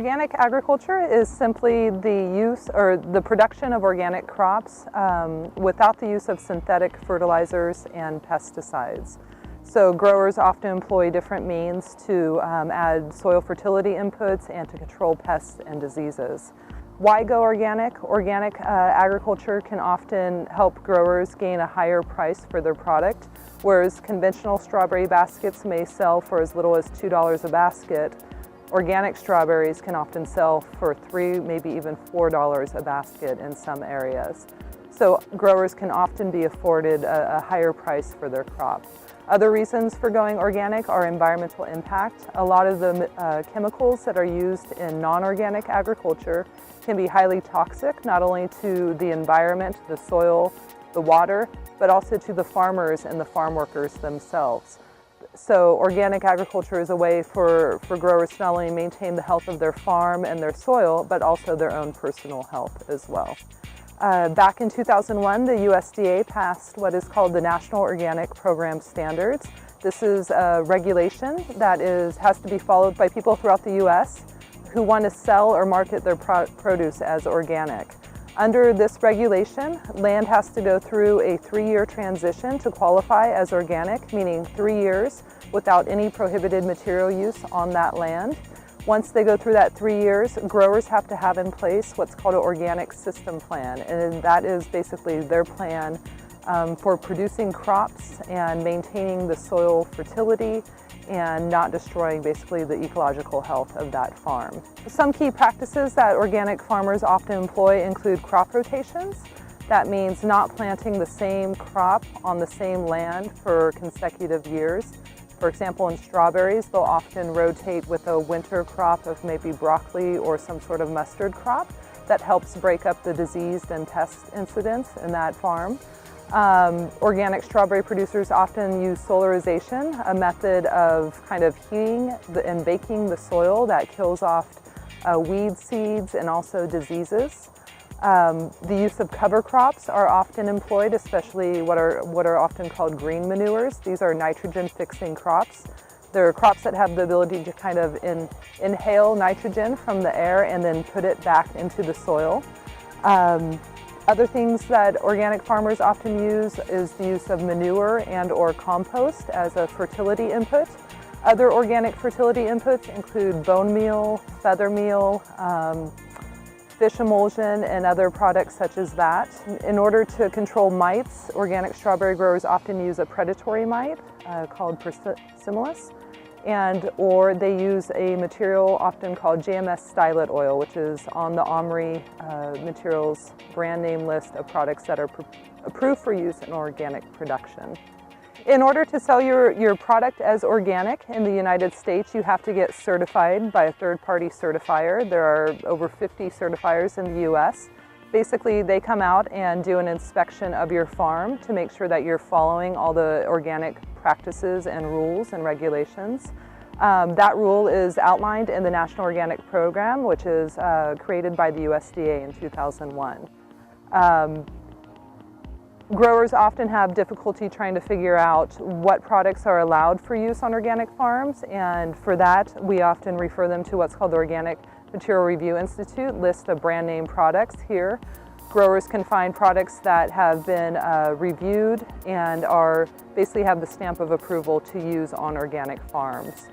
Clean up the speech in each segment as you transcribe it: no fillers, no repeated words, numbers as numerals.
Organic agriculture is simply the use or the production of organic crops without the use of synthetic fertilizers and pesticides. So growers often employ different means to add soil fertility inputs and to control pests and diseases. Why go organic? Organic agriculture can often help growers gain a higher price for their product, whereas conventional strawberry baskets may sell for as little as $2 a basket. Organic strawberries can often sell for $3, maybe even $4 a basket in some areas. So growers can often be afforded a higher price for their crop. Other reasons for going organic are environmental impact. A lot of the chemicals that are used in non-organic agriculture can be highly toxic, not only to the environment, the soil, the water, but also to the farmers and the farm workers themselves. So organic agriculture is a way for growers to not only maintain the health of their farm and their soil, but also their own personal health as well. Back in 2001, the USDA passed what is called the National Organic Program Standards. This is a regulation that has to be followed by people throughout the U.S. who want to sell or market their produce as organic. Under this regulation, land has to go through a 3-year transition to qualify as organic, meaning 3 years without any prohibited material use on that land. Once they go through that 3 years, growers have to have in place what's called an organic system plan, and that is basically their plan for producing crops and maintaining the soil fertility and not destroying basically the ecological health of that farm. Some key practices that organic farmers often employ include crop rotations. That means not planting the same crop on the same land for consecutive years. For example, in strawberries, they'll often rotate with a winter crop of maybe broccoli or some sort of mustard crop that helps break up the disease and pest incidents in that farm. Organic strawberry producers often use solarization, a method of kind of heating and baking the soil that kills off weed seeds and also diseases. The use of cover crops are often employed, especially what are often called green manures. These are nitrogen-fixing crops. They're crops that have the ability to kind of inhale nitrogen from the air and then put it back into the soil. Other things that organic farmers often use is the use of manure and or compost as a fertility input. Other organic fertility inputs include bone meal, feather meal, fish emulsion, and other products such as that. In order to control mites, organic strawberry growers often use a predatory mite called Persimolis, or they use a material often called JMS stylet oil, which is on the OMRI materials brand name list of products that are approved for use in organic production. In order to sell your product as organic in the United States, you have to get certified by a third-party certifier. There are over 50 certifiers in the U.S. Basically, they come out and do an inspection of your farm to make sure that you're following all the organic practices and rules and regulations. That rule is outlined in the National Organic Program, which is created by the USDA in 2001. Growers often have difficulty trying to figure out what products are allowed for use on organic farms, and for that we often refer them to what's called the Organic Material Review Institute list of brand name products. Here, growers can find products that have been reviewed and basically have the stamp of approval to use on organic farms.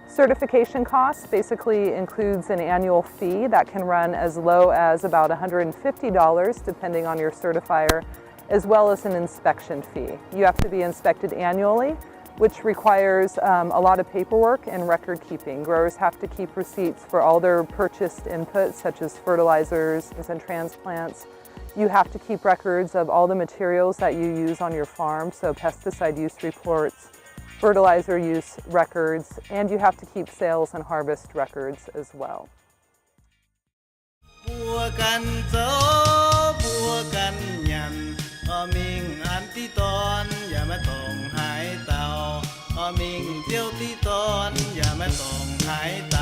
Certification costs basically includes an annual fee that can run as low as about $150 depending on your certifier, as well as an inspection fee. You have to be inspected annually, which requires a lot of paperwork and record keeping. Growers have to keep receipts for all their purchased inputs, such as fertilizers and transplants. You have to keep records of all the materials that you use on your farm, so pesticide use reports, fertilizer use records, and you have to keep sales and harvest records as well. บัวกันโซบัวกันยันอมิงอันที่ตอนอย่ามาต้องหายเต่าอมิงเที่ยวที่ตอนอย่ามาต้องหายเต่า